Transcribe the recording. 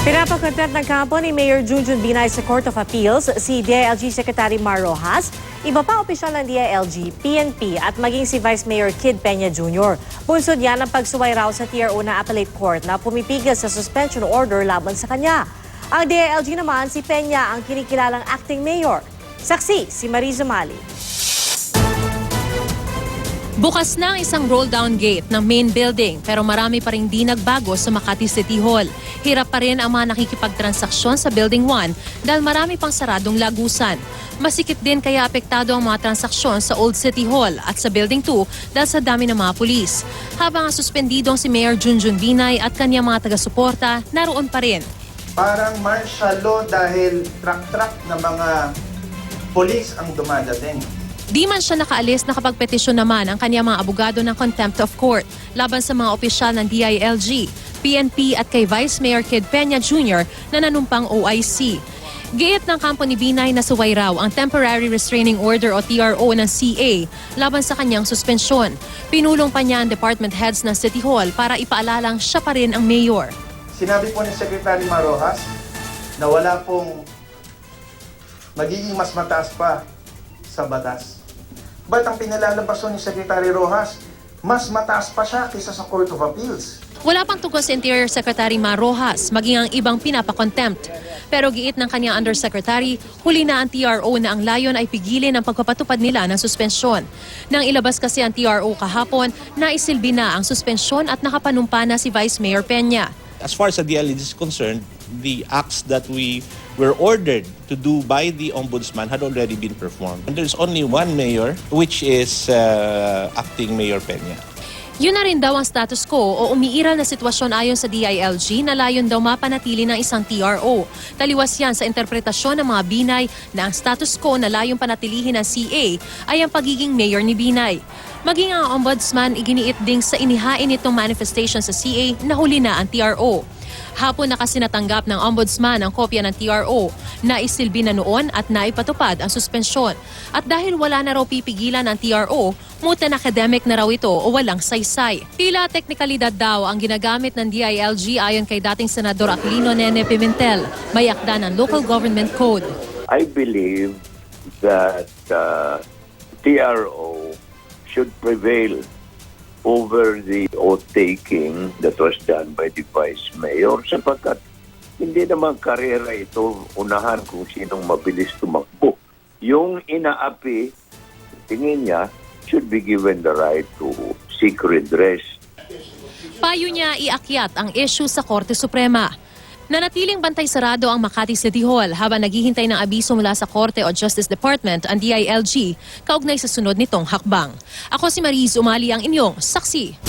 Pinapakontent ng kampo ni Mayor Junjun Binay sa Court of Appeals si DILG Secretary Mar Rojas, iba pa opisyal ng DILG, PNP at maging si Vice Mayor Kid Peña Jr. Punsod yan ang pagsuway raw sa TRO na Appellate Court na pumipigil sa suspension order laban sa kanya. Ang DILG naman si Peña ang kinikilalang acting mayor. Saksi si Mariza Mali. Bukas na ang isang roll-down gate ng main building pero marami pa rin di nagbago sa Makati City Hall. Hirap pa rin ang mga nakikipagtransaksyon sa Building 1 dahil marami pang saradong lagusan. Masikip din kaya apektado ang mga transaksyon sa Old City Hall at sa Building 2 dahil sa dami ng mga pulis. Habang ang suspendidong si Mayor Junjun Binay at kanyang mga taga-suporta naroon pa rin. Parang martial law dahil truck-truck na mga pulis ang dumadating. Di man siya nakaalis, nakapagpetisyon naman ang kanyang mga abogado ng contempt of court laban sa mga opisyal ng DILG, PNP at kay Vice Mayor Kid Peña Jr. na nanumpang OIC. Giit ng kampo ni Binay na suway raw ang Temporary Restraining Order o TRO ng CA laban sa kanyang suspensyon. Pinulong pa niya ang department heads ng City Hall para ipaalalang siya pa rin ang mayor. Sinabi po ni Secretary Mar Rojas na wala pong magiging mas mataas pa sa batas. Ba't ang pinalalabas ni Secretary Rojas, mas mataas pa siya kaysa sa Court of Appeals? Wala pang tugon si Interior Secretary Mar Rojas, maging ang ibang pinapakontempt. Pero giit ng kanyang undersecretary, huli na ang TRO na ang layon ay pigilin ang pagpapatupad nila ng suspensyon. Nang ilabas kasi ang TRO kahapon, naisilbi na ang suspensyon at nakapanumpa na si Vice Mayor Peña. As far as the DILG is concerned, the acts that we were ordered to do by the Ombudsman had already been performed. And there's only one mayor, which is acting Mayor Peña. Yun na rin daw ang status quo o umiiral na sitwasyon ayon sa DILG na layon daw mapanatili ng isang TRO. Taliwas yan sa interpretasyon ng mga Binay na ang status quo na layong panatilihin ng CA ay ang pagiging mayor ni Binay. Maging ang Ombudsman iginiit ding sa inihain nitong manifestation sa CA na huli na ang TRO. Hapon na kasi natanggap ng Ombudsman ang kopya ng TRO na isilbi na noon at naipatupad ang suspensyon. At dahil wala na raw pipigilan ang TRO, mutan academic na raw ito o walang saysay. Tila teknikalidad daw ang ginagamit ng DILG ayon kay dating Senador Aquilino Nene Pimentel, may akda ng Local Government Code. I believe that TRO should prevail over the oath-taking that was done by the Vice Mayor sapagkat hindi naman karera ito unahan kung sinong mabilis tumakbo. Yung inaapi, tingin niya, should be given the right to seek redress. Payo niya iakyat ang issue sa Korte Suprema. Nanatiling bantay sarado ang Makati City Hall habang naghihintay ng abiso mula sa Korte o Justice Department ang DILG kaugnay sa sunod nitong hakbang. Ako si Mariza Mali ang inyong saksi.